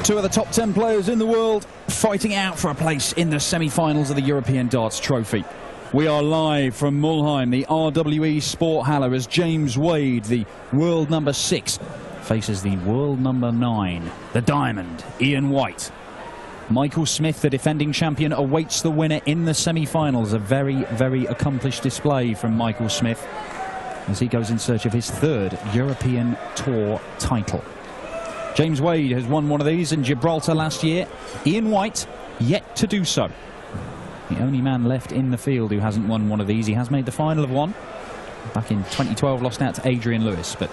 Two of the top 10 players in the world fighting out for a place in the semi-finals of the European Darts Trophy. We are live from Mulheim, the RWE Sporthalle, as James Wade, the world number 6, faces the world number 9, the Diamond, Ian White. Michael Smith, the defending champion, awaits the winner in the semi-finals. A very, very accomplished display from Michael Smith as he goes in search of his 3rd European Tour title. James Wade has won one of these in Gibraltar last year. Ian White yet to do so. The only man left in the field who hasn't won one of these. He has made the final of one. Back in 2012, lost out to Adrian Lewis. But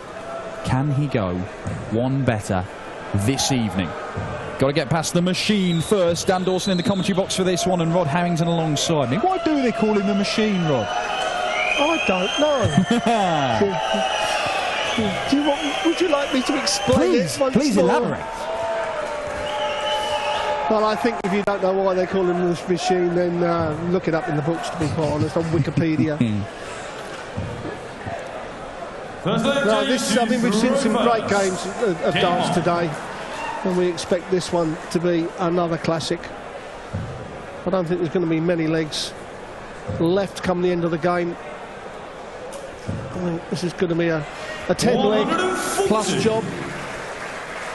can he go one better this evening? Got to get past the machine first. Dan Dawson in the commentary box for this one, and Rod Harrington alongside me. Why do they call him the machine, Rod? I don't know. Would you like me to explain it once Please more? elaborate. Well, I think if you don't know why they call him this machine, then look it up in the books, to be quite honest, on Wikipedia. No, this, I mean, we've seen some great games of darts today, and we expect this one to be another classic. I don't think there's going to be many legs left come the end of the game. I think this is going to be a 10-leg plus job.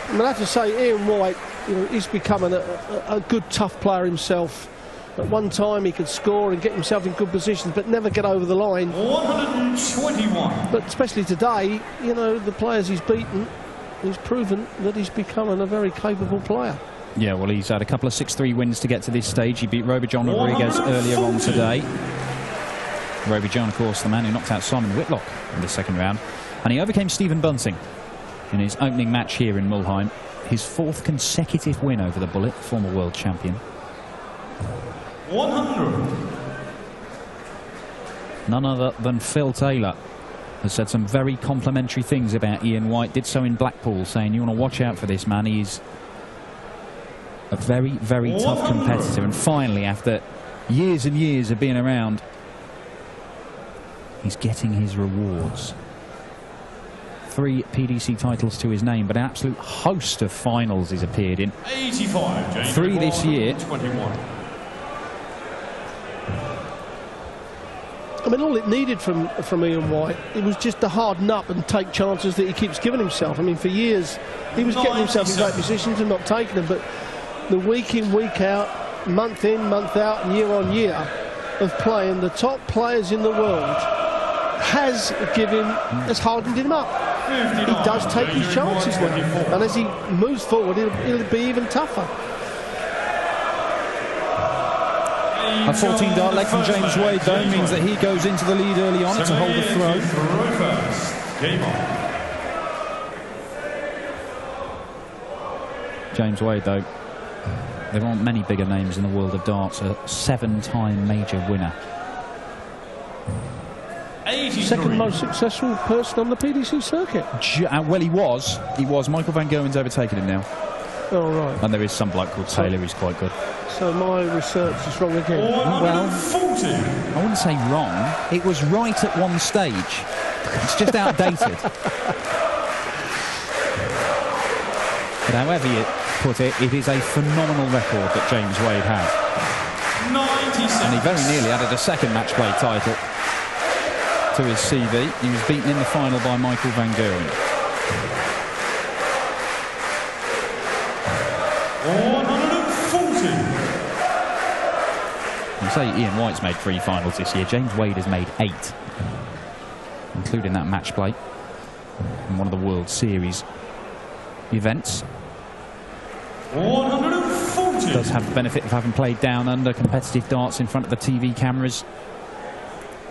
I mean, I have to say, Ian White, you know, he's becoming a good, tough player himself. At one time, he could score and get himself in good positions, but never get over the line. 121. But especially today, you know, the players he's beaten, he's proven that he's becoming a very capable player. Yeah, well, he's had a couple of 6-3 wins to get to this stage. He beat Robijan Rodriguez earlier on today. Robijan, of course, the man who knocked out Simon Whitlock in the second round. And he overcame Stephen Bunting in his opening match here in Mulheim. His 4th consecutive win over the Bullet, former world champion. 100. None other than Phil Taylor has said some very complimentary things about Ian White. Did so in Blackpool, saying you want to watch out for this man. He's a very, very tough competitor. And finally, after years and years of being around, he's getting his rewards. 3 PDC titles to his name, but an absolute host of finals he's appeared in. 85. James 3 this year. 21. I mean, all it needed from Ian White, it was just to harden up and take chances that he keeps giving himself. I mean, for years, he was getting himself in great positions and not taking them, but the week in, week out, month in, month out, and year on year of playing the top players in the world has hardened him up. He does take his chances now, and as he moves forward, it'll be even tougher. A 14-dart leg from James Wade, though, means that he goes into the lead early on to hold the throw. Game on. James Wade, though, there aren't many bigger names in the world of darts. A 7-time major winner. 83. Second most successful person on the PDC circuit. Well, he was. Michael Van Gerwen's overtaken him now. Oh, right. And there is some bloke called Taylor who's quite good. So my research is wrong again. Well, I wouldn't say wrong. It was right at one stage. It's just outdated. But however you put it, it is a phenomenal record that James Wade has. 97. And he very nearly added a second match play title to his CV. He was beaten in the final by Michael Van Gerwen. 140. You say Ian White's made 3 finals this year. James Wade has made 8, including that match play in one of the World Series events. 140. Does have the benefit of having played down under competitive darts in front of the TV cameras,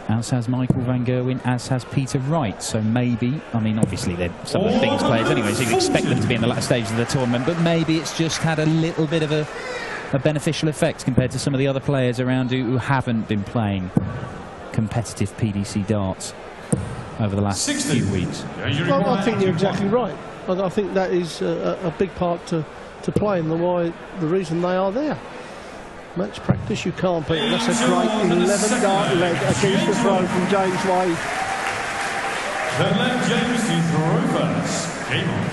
as has Michael Van Gerwen, as has Peter Wright. So maybe, I mean, obviously they're some of the biggest players anyway, so you'd expect them to be in the latter stages of the tournament, but maybe it's just had a little bit of a beneficial effect compared to some of the other players around who haven't been playing competitive PDC darts over the last few weeks. Well, I think you're exactly right. I think that is a big part to play in the reason they are there. Match practice, you can't beat. That's a great 11-dart leg against the throw from James Wade. Then let James to throw first. Game on.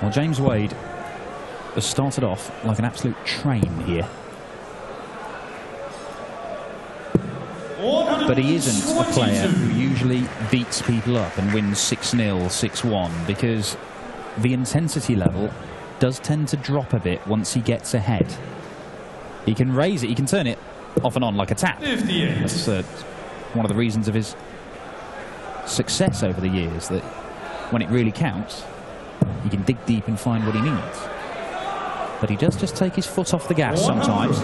Well, James Wade has started off like an absolute train here. But he isn't a player who usually beats people up and wins 6-0, 6-1, because the intensity level does tend to drop a bit once he gets ahead. He can raise it, he can turn it off and on like a tap. That's one of the reasons of his success over the years, that when it really counts, he can dig deep and find what he needs. But he does just take his foot off the gas sometimes.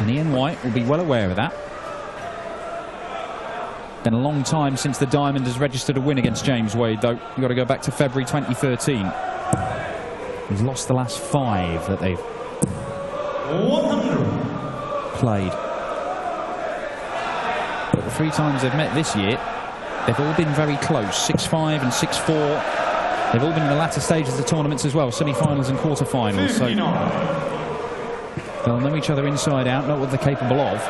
And Ian White will be well aware of that. Been a long time since the Diamond has registered a win against James Wade, though. You've got to go back to February 2013. He's lost the last 5 that they've played. But the 3 times they've met this year, they've all been very close. 6-5 and 6-4. They've all been in the latter stages of the tournaments as well, semi-finals and quarter-finals. So they'll know each other inside out, know what they're capable of,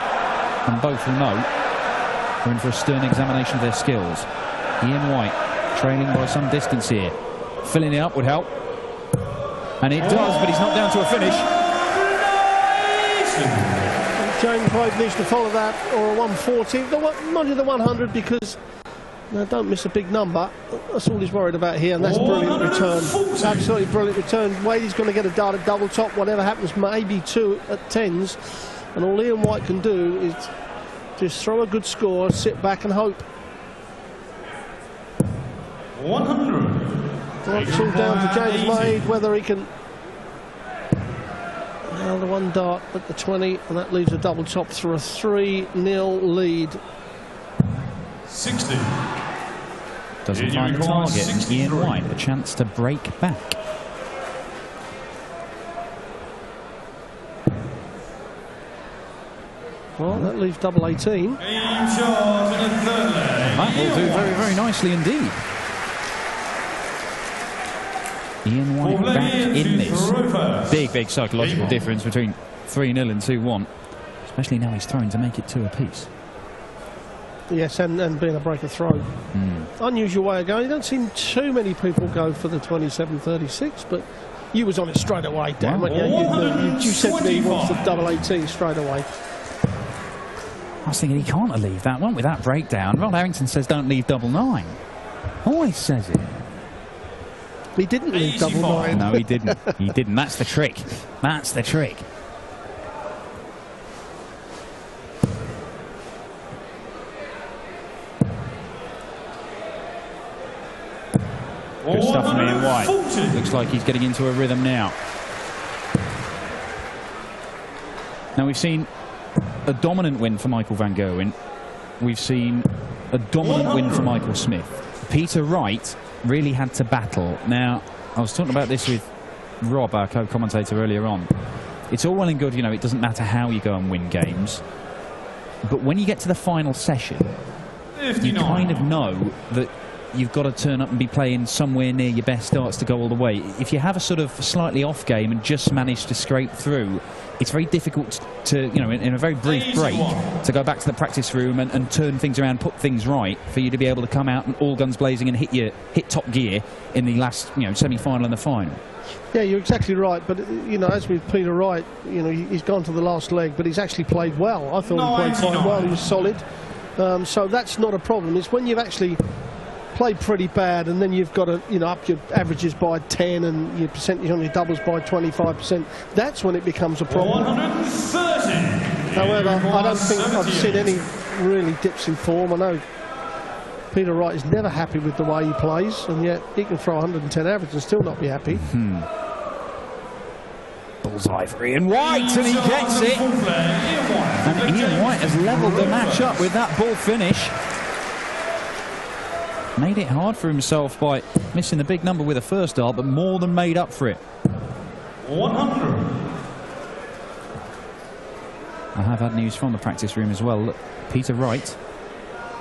and both will know they're in for a stern examination of their skills. Ian White trailing by some distance here. Filling it up would help. And it does, but he's not down to a finish. James Wade needs to follow that, or a 140. Not in the 100, because don't miss a big number. That's all he's worried about here, and that's brilliant return. Absolutely brilliant return. Wade is going to get a dart at double top, whatever happens, maybe 2 at 10s. And all Ian White can do is just throw a good score, sit back and hope. 100. Well, it's all down to James Wade, whether he can. Now the 1 dart at the 20, and that leaves a double top through a 3-0 lead. 60. Doesn't find the target, and Ian White a chance to break back. Well, that leaves double 18. That will do very, very nicely indeed. Ian White back in this. Big psychological difference between 3-0 and 2-1. Especially now he's thrown to make it 2 apiece. Yes, and being a breaker throw. Unusual way of going. You don't see too many people go for the 27-36, but you was on it straight away, Dan. Wow. You said to me he wants the double 18 straight away. I was thinking he can't leave that one with that breakdown. Rod Harrington says don't leave double 9. Always says it. He didn't leave double 9. No, he didn't. He didn't. That's the trick. That's the trick. Good stuff from Ian White. Looks like he's getting into a rhythm now. Now we've seen a dominant win for Michael van Gerwen. We've seen a dominant win for Michael Smith. Peter Wright really had to battle. Now, I was talking about this with Rob, our co-commentator, earlier on. It's all well and good, you know, it doesn't matter how you go and win games. But when you get to the final session, 59. You kind of know that you've got to turn up and be playing somewhere near your best starts to go all the way. If you have a sort of slightly off game and just manage to scrape through, it's very difficult to, you know, in a very brief break, to go back to the practice room and turn things around, put things right, for you to be able to come out and all guns blazing and hit top gear in the last, you know, semi-final and the final. Yeah, you're exactly right. But, you know, as with Peter Wright, you know, he's gone to the last leg, but he's actually played well. I thought he played quite well. He was solid. So that's not a problem. It's when you've actually played pretty bad and then you've got to, you know, up your averages by 10 and your percentage on your doubles by 25%. That's when it becomes a problem. 130. However, I don't think I've seen any really dips in form. I know Peter Wright is never happy with the way he plays, and yet he can throw 110 average and still not be happy. Bullseye for Ian White, and he gets it. And Ian White has levelled the match up with that ball finish. Made it hard for himself by missing the big number with a first dart, but more than made up for it. 100. I have had news from the practice room as well. Look, Peter Wright,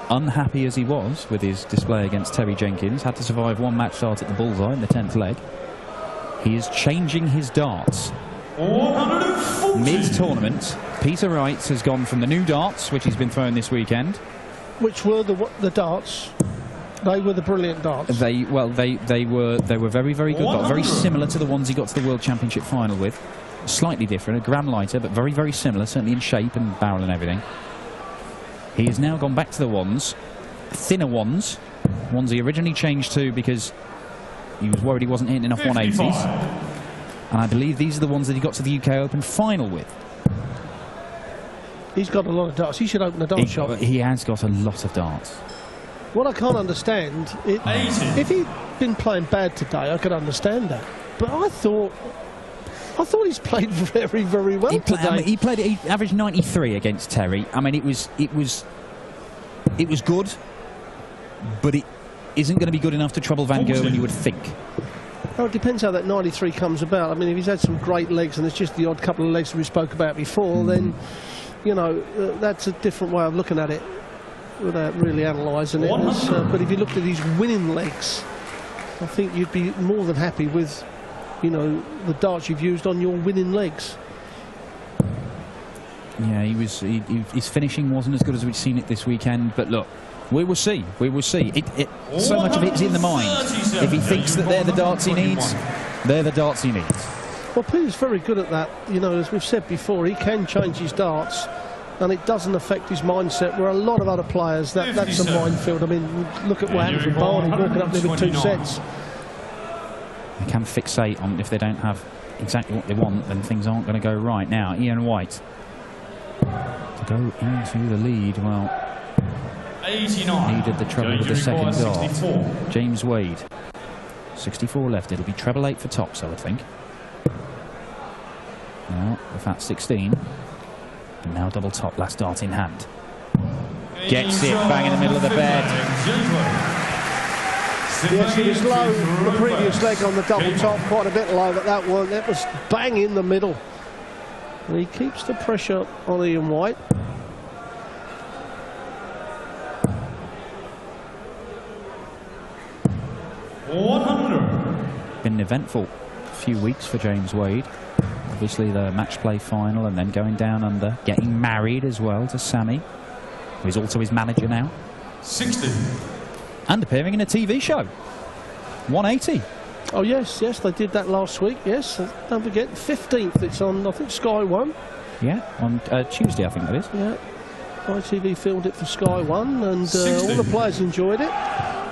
unhappy as he was with his display against Terry Jenkins, had to survive 1 match start at the Bullseye in the 10th leg. He is changing his darts. Mid-tournament, Peter Wright has gone from the new darts, which he's been throwing this weekend. Which were the darts? They were the brilliant darts. They were very, very good. Got very similar to the ones he got to the World Championship final with. Slightly different, a gram lighter, but very, very similar, certainly in shape and barrel and everything. He has now gone back to the ones, thinner ones he originally changed to because he was worried he wasn't hitting enough 180s. And I believe these are the ones that he got to the UK Open final with. He's got a lot of darts. He should open a dart shop. He has got a lot of darts. What I can't understand, if he'd been playing bad today, I could understand that. But I thought he's played very, very well today. He averaged 93 against Terry. I mean, it was good, but it isn't going to be good enough to trouble Van Gerwen, you would think. Well, it depends how that 93 comes about. I mean, if he's had some great legs and it's just the odd couple of legs we spoke about before, then, you know, that's a different way of looking at it without really analysing it. But if you looked at his winning legs, I think you'd be more than happy with, you know, the darts you've used on your winning legs. Yeah, his finishing wasn't as good as we'd seen it this weekend, but look, we will see. We will see. So much of it's in the mind. If he thinks that they're the darts he needs, they're the darts he needs. Well, Peter's very good at that. You know, as we've said before, he can change his darts, and it doesn't affect his mindset. Where a lot of other players, that's a minefield. I mean, look at what happened with Barney walking up there with 2 sets. They can fixate on if they don't have exactly what they want, then things aren't going to go right. Now, Ian White to go into the lead. Well, 89. Needed the treble with the second dart. James Wade, 64 left. It'll be treble 8 for tops, I would think. Now, with that 16, and now double top, last dart in hand. Gets it, bang in the middle of the bed. Yes, he was low the previous leg on the double top, quite a bit low, but that one, that was bang in the middle. And he keeps the pressure on Ian White. Been an eventful few weeks for James Wade. Obviously the match play final and then going down under, getting married as well to Sammy, who is also his manager now. 60. And appearing in a TV show. 180. Oh yes, yes, they did that last week, yes. Don't forget, 15th, it's on, I think, Sky One. Yeah, on Tuesday, I think that is. Yeah, ITV filmed it for Sky One, and all the players enjoyed it.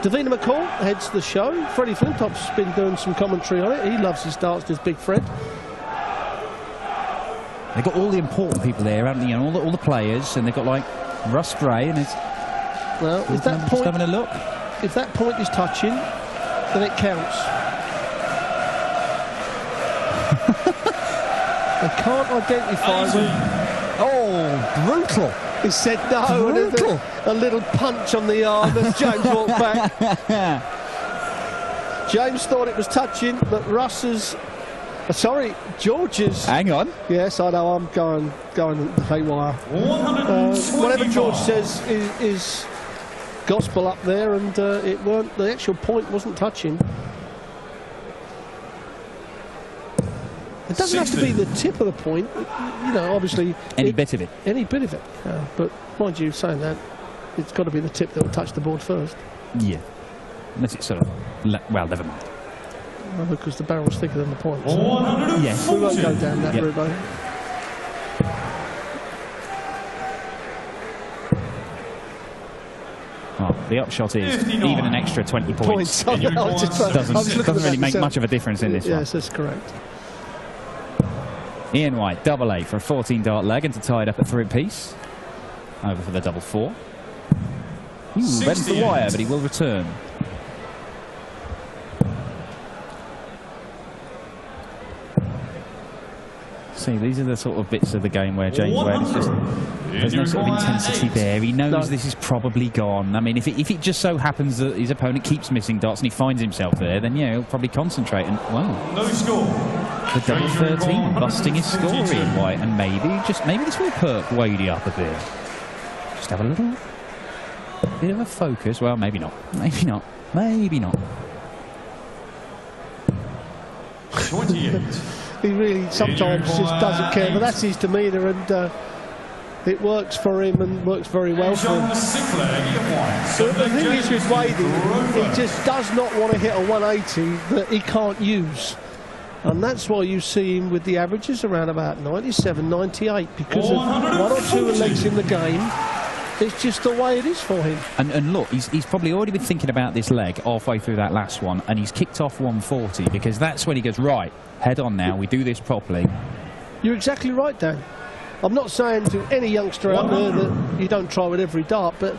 Davina McCall heads the show. Freddie Flintop's been doing some commentary on it. He loves his darts, does Big Fred. They've got all the important people there, haven't they? You know, all the players, and they've got like Russ Gray, and it's. Well, if that point, having a look. If that point is touching, then it counts. They can't identify them. Oh, brutal! He said no, and a little punch on the arm as James walked back. James thought it was touching, but Russ's. Sorry, George's. Hang on. Yes, I know. I'm going haywire. Whatever George says is gospel up there, and it weren't. The actual point wasn't touching. It doesn't have to be the tip of the point. You know, obviously. Any bit of it. Any bit of it. But mind you, saying that, it's got to be the tip that will touch the board first. Yeah. Unless it's sort of. Well, never mind. Well, because the barrel's thicker than the point. Yes. We won't go down that route, though. Well, the upshot is even an extra 20 points doesn't really make much of a difference in this one. Yes, that's correct. Ian White, double 8 for a 14-dart leg and to tie it up at 3 apiece. Over for the double 4. Bends the wire, but he will return. See, these are the sort of bits of the game where James Wade is just. There's no sort of intensity there. He knows this is probably gone. I mean, if it just so happens that his opponent keeps missing darts and he finds himself there, then yeah, he'll probably concentrate. And wow, no score. The double 13, busting his score, Ian White, and maybe this will perk Wadey up a bit. Just have a little bit of a focus. Well, maybe not. Maybe not. Maybe not. 28. He really sometimes just doesn't care, but that's his demeanour, and It works for him and works very well for him. The sixth leg, Ian White. So the thing is with Wadey, he Rover. just does not want to hit a 180 that he can't use. And that's why you see him with the averages around about 97, 98, because of one or two legs in the game. It's just the way it is for him. And look, he's probably already been thinking about this leg halfway through that last one, and he's kicked off 140, because that's when he goes, right, head on now, we do this properly. You're exactly right, Dan. I'm not saying to any youngster out there that you don't try with every dart, but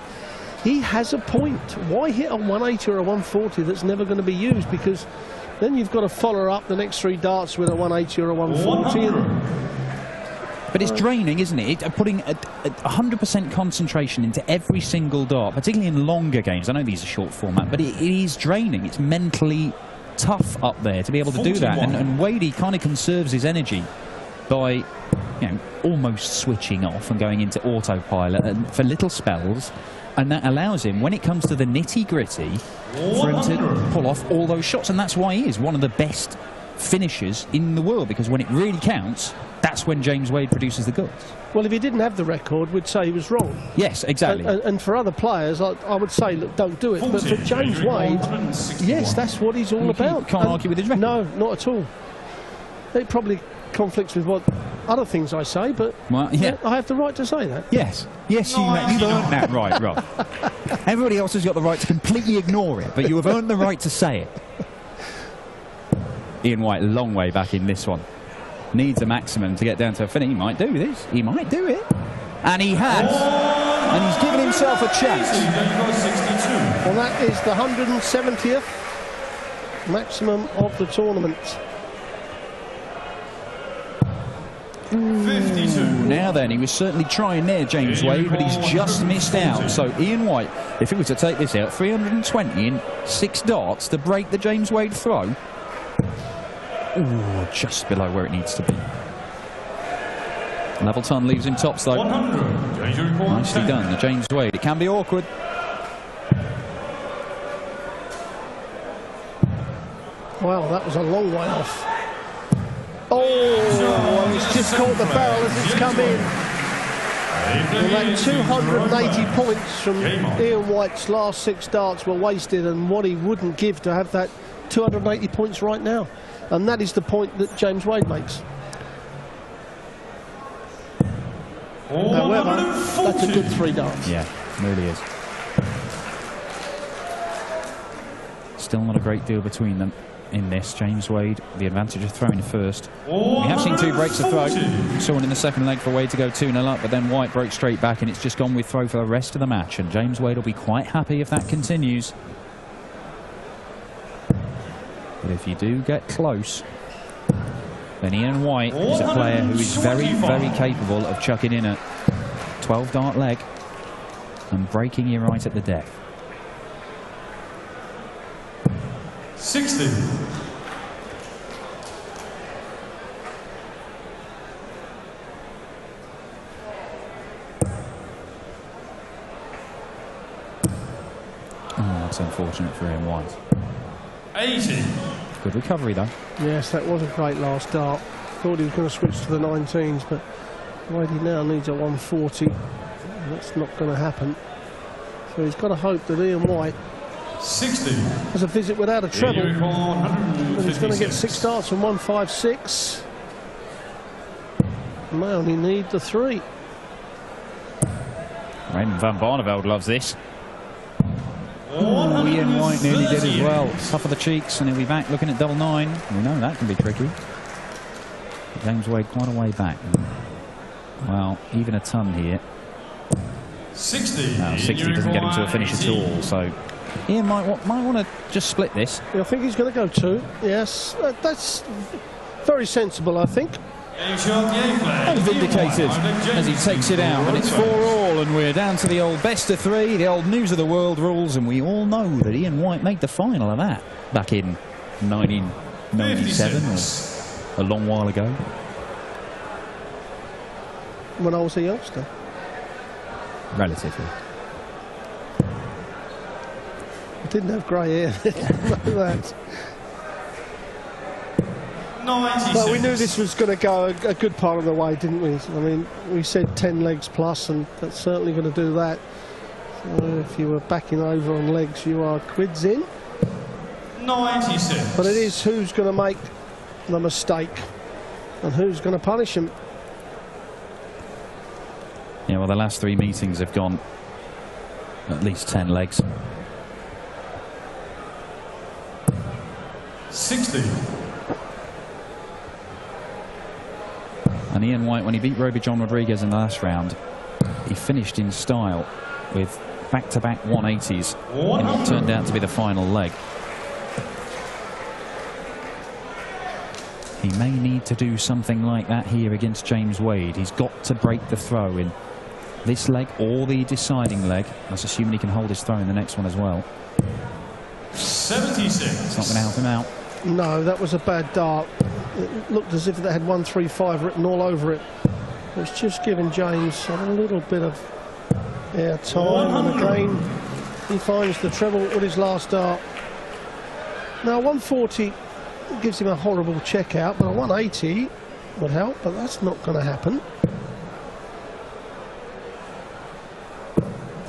he has a point. Why hit a 180 or a 140 that's never going to be used? Because then you've got to follow up the next 3 darts with a 180 or a 140. But it's draining, isn't it? Putting 100% concentration into every single dart, particularly in longer games. I know these are short format, but it is draining. It's mentally tough up there to be able to do that. And Wadey kind of conserves his energy by, you know, almost switching off and going into autopilot and for little spells, and that allows him, when it comes to the nitty-gritty, for him to pull off all those shots. And that's why he is one of the best finishers in the world, because when it really counts, that's when James Wade produces the goods. Well, if he didn't have the record, we'd say he was wrong. Yes, exactly. And for other players, I would say, look, don't do it. But for James Wade, yes, that's what he's all about. You can't argue with his record. No, not at all. It probably conflicts with what other things I say, but well, yeah. I have the right to say that. Yes, yes, you've earned that right, Rob. Everybody else has got the right to completely ignore it, but you have earned the right to say it. Ian White, a long way back in this one. Needs a maximum to get down to a finish. He might do this. He might do it. And he has. And he's given himself a chance. Well, that is the 170th maximum of the tournament. 52. Now then, he was certainly trying there, James Wade, but he's just missed out. So Ian White, if he was to take this out, 320 in 6 darts to break the James Wade throw. Ooh, just below where it needs to be. Levelton leaves him tops though. 100. Nicely done, the James Wade. It can be awkward. Wow, that was a long way off. Oh, it's just caught the barrel as it's come in. Well, that 280 points from Ian White's last 6 darts were wasted, and what he wouldn't give to have that 280 points right now. And that is the point that James Wade makes. However, that's a good 3 darts. Yeah, really is. Still not a great deal between them in this. James Wade, the advantage of throwing first. We have seen 2 breaks of throw. Saw one in the second leg for Wade to go 2-0 up, but then White broke straight back, and it's just gone with throw for the rest of the match. And James Wade will be quite happy if that continues. But if you do get close, then Ian White is a player who is very, very capable of chucking in a 12-dart leg and breaking you right at the deck. 60. Oh, that's unfortunate for Ian White. 80. Good recovery, though. Yes, that was a great last dart. Thought he was going to switch to the 19s, but Wadey now needs a 140. That's not going to happen. So he's got to hope that Ian White 60. has a visit without a treble. But he's going to get 6 darts from 156. May only need the 3. Raymond van Barneveld loves this. Oh, Ian White nearly did as well. Tough of the cheeks, and he'll be back looking at double 9. We know that can be tricky. James Wade quite a way back. Well, even a ton here. 60. No, 60 doesn't get him to a finish at all, so Ian might want to just split this. I think he's going to go 2. Yes, that's very sensible, I think. And vindicated as he takes it out, and it's 4-all, and we're down to the old best of 3, the old news of the world rules, and we all know that Ian White made the final of that back in 1997, or a long while ago. When I was a youngster. Relatively. I didn't have grey hair. Like that. 96. Well, we knew this was going to go a good part of the way, didn't we? I mean, we said 10 legs plus, and that's certainly going to do that. So if you were backing over on legs, you are quids in. 96. But it is who's going to make the mistake and who's going to punish him. Yeah, well, the last 3 meetings have gone at least 10 legs. 60. And Ian White, when he beat Roby John Rodriguez in the last round, he finished in style with back-to-back 180s in what turned out to be the final leg. He may need to do something like that here against James Wade. He's got to break the throw in this leg or the deciding leg. That's assuming he can hold his throw in the next one as well. 76. It's not going to help him out. No, that was a bad dart. It looked as if they had 135 written all over it. It's just giving James a little bit of air time, and again he finds the treble with his last dart. Now 140 gives him a horrible check out, but a 180 would help, but that's not going to happen.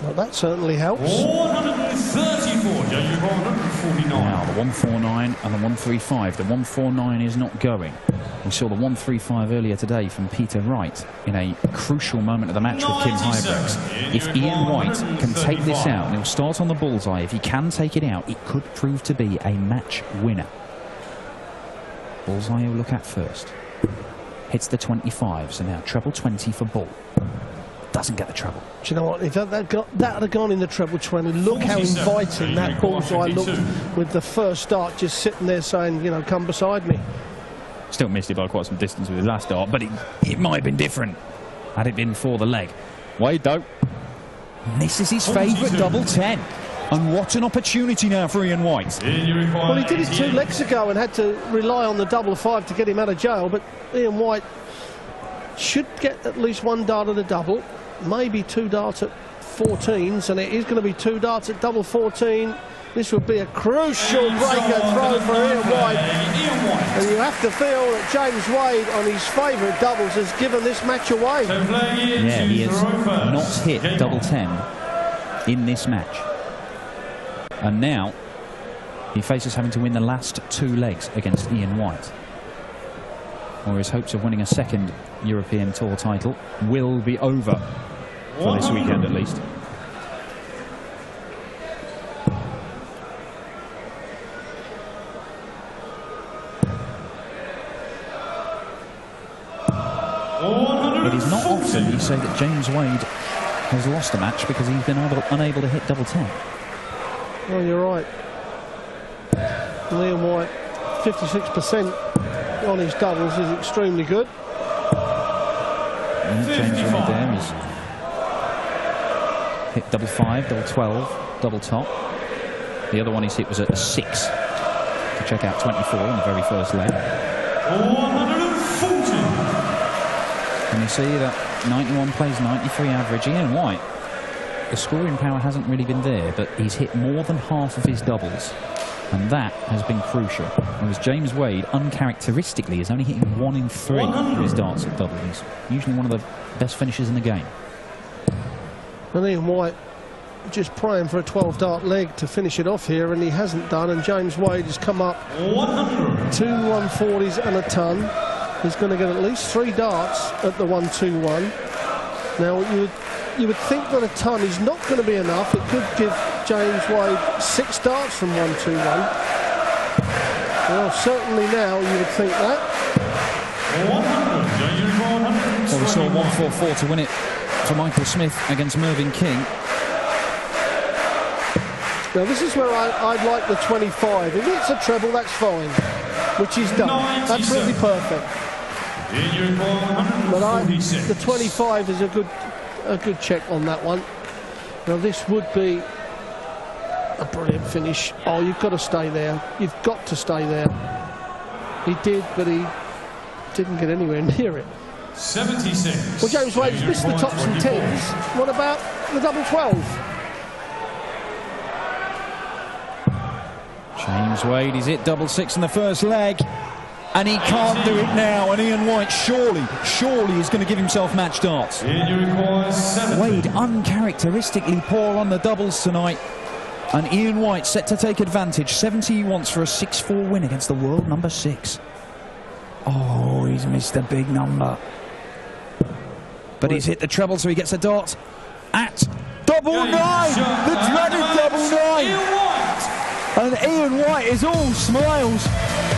Well, that certainly helps. 134, 149. Now the 149 and the 135. The 149 is not going. We saw the 135 earlier today from Peter Wright in a crucial moment of the match with Kim Huybrechts. If Ian White can take this out, and he'll start on the bullseye, if he can take it out, it could prove to be a match winner. Bullseye he'll look at first. Hits the 25, so now treble 20 for Bull. Doesn't get the treble. Do you know what? If that had gone in the treble 20, look how inviting that bullseye looked with the first start just sitting there saying, you know, come beside me. Still missed it by quite some distance with his last dart, but it might have been different had it been for the leg. Wade, though, misses his favourite double 10. And what an opportunity now for Ian White. Well, he did it 2 legs ago and had to rely on the double 5 to get him out of jail, but Ian White should get at least 1 dart at a double, maybe 2 darts at 14s, and it is going to be 2 darts at double 14. This would be a crucial breaker throw for Ian White. And you have to feel that James Wade on his favourite doubles has given this match away. Yeah, he has not hit double 10 in this match. And now he faces having to win the last 2 legs against Ian White, or his hopes of winning a second European Tour title will be over for this weekend at least. It is not often you say that James Wade has lost a match because he's been unable to hit double 10. Well, you're right. Ian White, 56% on his doubles is extremely good. James Wade there is hit double 5, double 12, double top. The other one he's hit was a 6 to check out 24 in the very first leg. 140. And you see that 91 plays 93 average. Ian White, the scoring power hasn't really been there, but he's hit more than half of his doubles, and that has been crucial. Whereas James Wade, uncharacteristically, is only hitting 1 in 3 of his darts at double. He's usually one of the best finishers in the game. And Ian White just praying for a 12-dart leg to finish it off here, and he hasn't done, and James Wade has come up 2 140s and a ton. He's going to get at least 3 darts at the 121. Now you would think that a ton is not going to be enough. It could give James Wade 6 darts from 121. Well, certainly now you would think that. Well, we saw 144 to win it for Michael Smith against Mervyn King. Now this is where I'd like the 25. If it's a treble, that's fine, which he's done. Absolutely perfect. But the 25 is a good check on that one. Now this would be a brilliant finish. Oh, you've got to stay there. You've got to stay there. He did, but he didn't get anywhere near it. 76. Well, James Wade's missed the tops and 10s. What about the double 12? James Wade, he's hit double 6 in the first leg. And he can't do it now, and Ian White surely is going to give himself match darts. Wade uncharacteristically poor on the doubles tonight, and Ian White set to take advantage. 70 he wants for a 6-4 win against the world number 6. Oh, he's missed a big number. But he's hit the treble, so he gets a dart at double 9, the dreaded double 9. And Ian White is all smiles.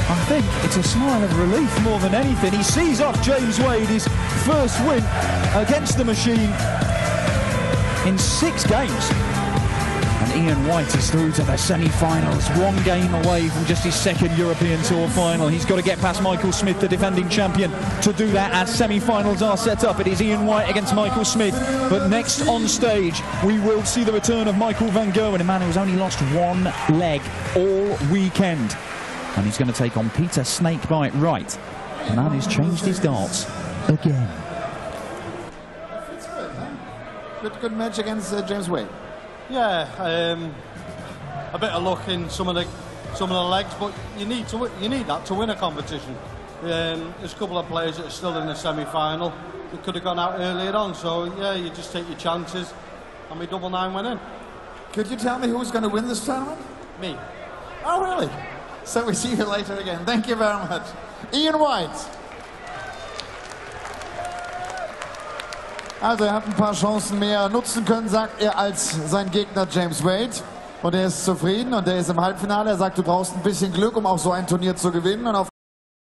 I think it's a smile of relief more than anything. He sees off James Wade, his first win against the machine in 6 games. And Ian White is through to the semi-finals, 1 game away from just his 2nd European Tour final. He's got to get past Michael Smith, the defending champion, to do that as semi-finals are set up. It is Ian White against Michael Smith. But next on stage, we will see the return of Michael van Gerwen, a man who's only lost 1 leg all weekend. And he's going to take on Peter Snakebite Wright, a man who's changed his darts again. Good match against James Wade. Yeah, a bit of luck in some of the legs, but you need that to win a competition. There's a couple of players that are still in the semi-final that could have gone out earlier on. So yeah, you just take your chances, and we double 9 went in. Could you tell me who's going to win this tournament? Me. Oh really? So we see you later again. Thank you very much. Ian White. Also er hat ein paar Chancen mehr nutzen können, sagt er, als sein Gegner James Wade. Und er ist zufrieden und er ist im Halbfinale. Er sagt, du brauchst ein bisschen Glück, um auch so ein Turnier zu gewinnen. Und auf